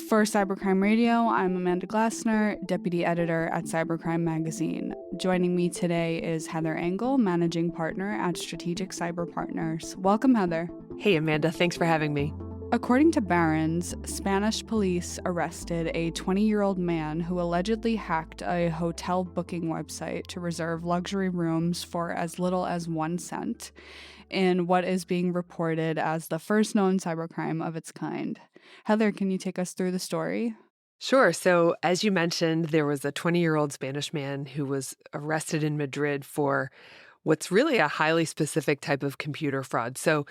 For Cybercrime Radio, I'm Amanda Glassner, Deputy Editor at Cybercrime Magazine. Joining me today is Heather Engel, Managing Partner at Strategic Cyber Partners. Welcome, Heather. Hey, Amanda. Thanks for having me. According to Barron's, Spanish police arrested a 20-year-old man who allegedly hacked a hotel booking website to reserve luxury rooms for as little as 1 cent in what is being reported as the first known cybercrime of its kind. Heather, can you take us through the story? Sure. So, as you mentioned, there was a 20-year-old Spanish man who was arrested in Madrid for what's really a highly specific type of computer fraud. So,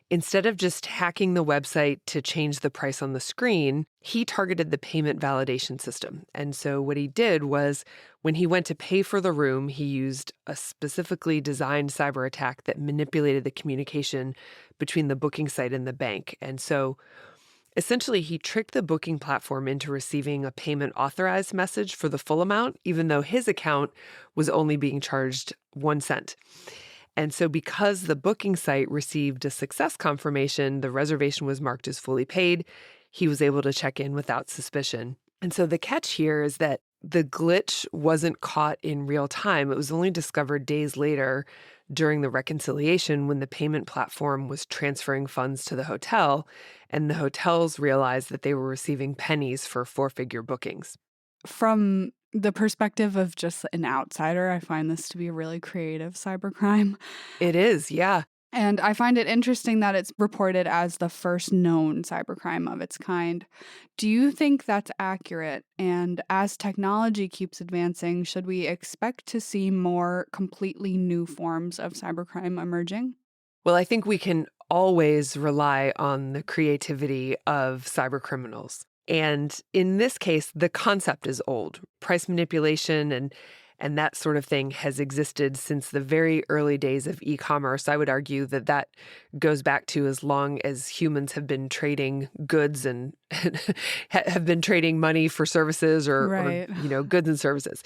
instead of just hacking the website to change the price on the screen, he targeted the payment validation system. And so what he did was when he went to pay for the room, he used a specifically designed cyber attack that manipulated the communication between the booking site and the bank. And so essentially, he tricked the booking platform into receiving a payment authorized message for the full amount, even though his account was only being charged 1 cent. And so because the booking site received a success confirmation, the reservation was marked as fully paid, he was able to check in without suspicion. And so the catch here is that the glitch wasn't caught in real time. It was only discovered days later during the reconciliation when the payment platform was transferring funds to the hotel, and the hotels realized that they were receiving pennies for four-figure bookings. From the perspective of just an outsider, I find this to be a really creative cybercrime. It is, yeah. And I find it interesting that it's reported as the first known cybercrime of its kind. Do you think that's accurate? And as technology keeps advancing, should we expect to see more completely new forms of cybercrime emerging? Well, I think we can always rely on the creativity of cybercriminals. And in this case, the concept is old. Price manipulation and that sort of thing has existed since the very early days of e-commerce. I would argue that that goes back to as long as humans have been trading goods and have been trading money for services or goods and services.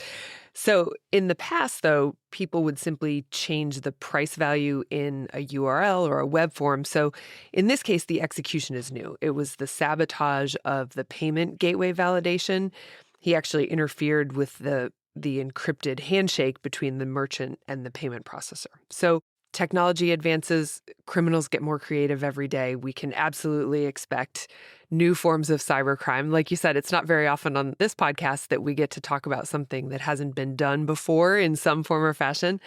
So in the past, though, people would simply change the price value in a URL or a web form. So in this case, the execution is new. It was the sabotage of the payment gateway validation. He actually interfered with the encrypted handshake between the merchant and the payment processor. So technology advances, criminals get more creative every day. We can absolutely expect new forms of cybercrime. Like you said, it's not very often on this podcast that we get to talk about something that hasn't been done before in some form or fashion.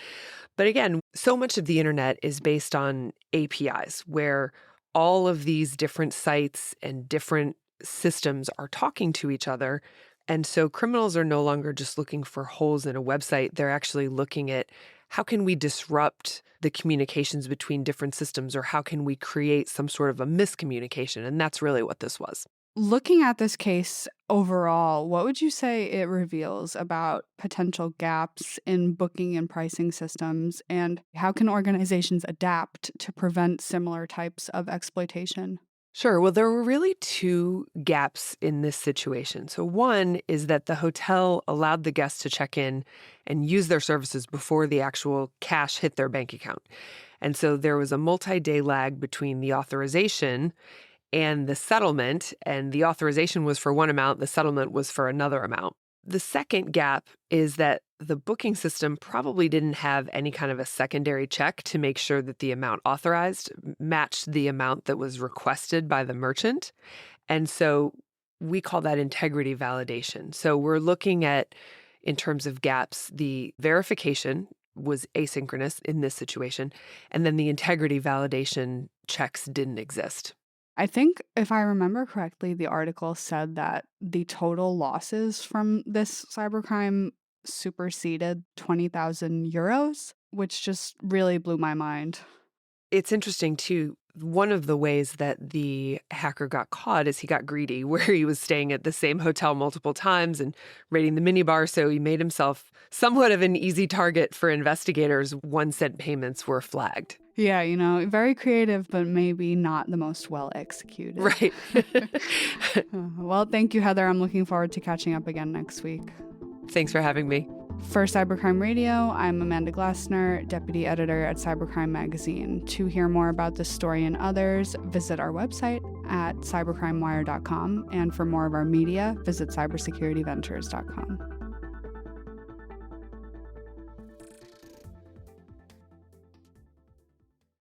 But again, so much of the internet is based on APIs, where all of these different sites and different systems are talking to each other. And so criminals are no longer just looking for holes in a website. They're actually looking at how can we disrupt the communications between different systems, or how can we create some sort of a miscommunication? And that's really what this was. Looking at this case overall, what would you say it reveals about potential gaps in booking and pricing systems? And how can organizations adapt to prevent similar types of exploitation? Sure. Well, there were really two gaps in this situation. So one is that the hotel allowed the guests to check in and use their services before the actual cash hit their bank account. And so there was a multi-day lag between the authorization and the settlement, and the authorization was for one amount, the settlement was for another amount. The second gap is that the booking system probably didn't have any kind of a secondary check to make sure that the amount authorized matched the amount that was requested by the merchant. And so we call that integrity validation. So we're looking at, in terms of gaps, the verification was asynchronous in this situation, and then the integrity validation checks didn't exist. I think, if I remember correctly, the article said that the total losses from this cybercrime superseded 20,000 euros, which just really blew my mind. It's interesting, too. One of the ways that the hacker got caught is he got greedy, where he was staying at the same hotel multiple times and raiding the minibar. So he made himself somewhat of an easy target for investigators. 1 cent payments were flagged. Yeah, very creative, but maybe not the most well executed. Right. Well, thank you, Heather. I'm looking forward to catching up again next week. Thanks for having me. For Cybercrime Radio, I'm Amanda Glassner, Deputy Editor at Cybercrime Magazine. To hear more about this story and others, visit our website at cybercrimewire.com, and for more of our media, visit cybersecurityventures.com.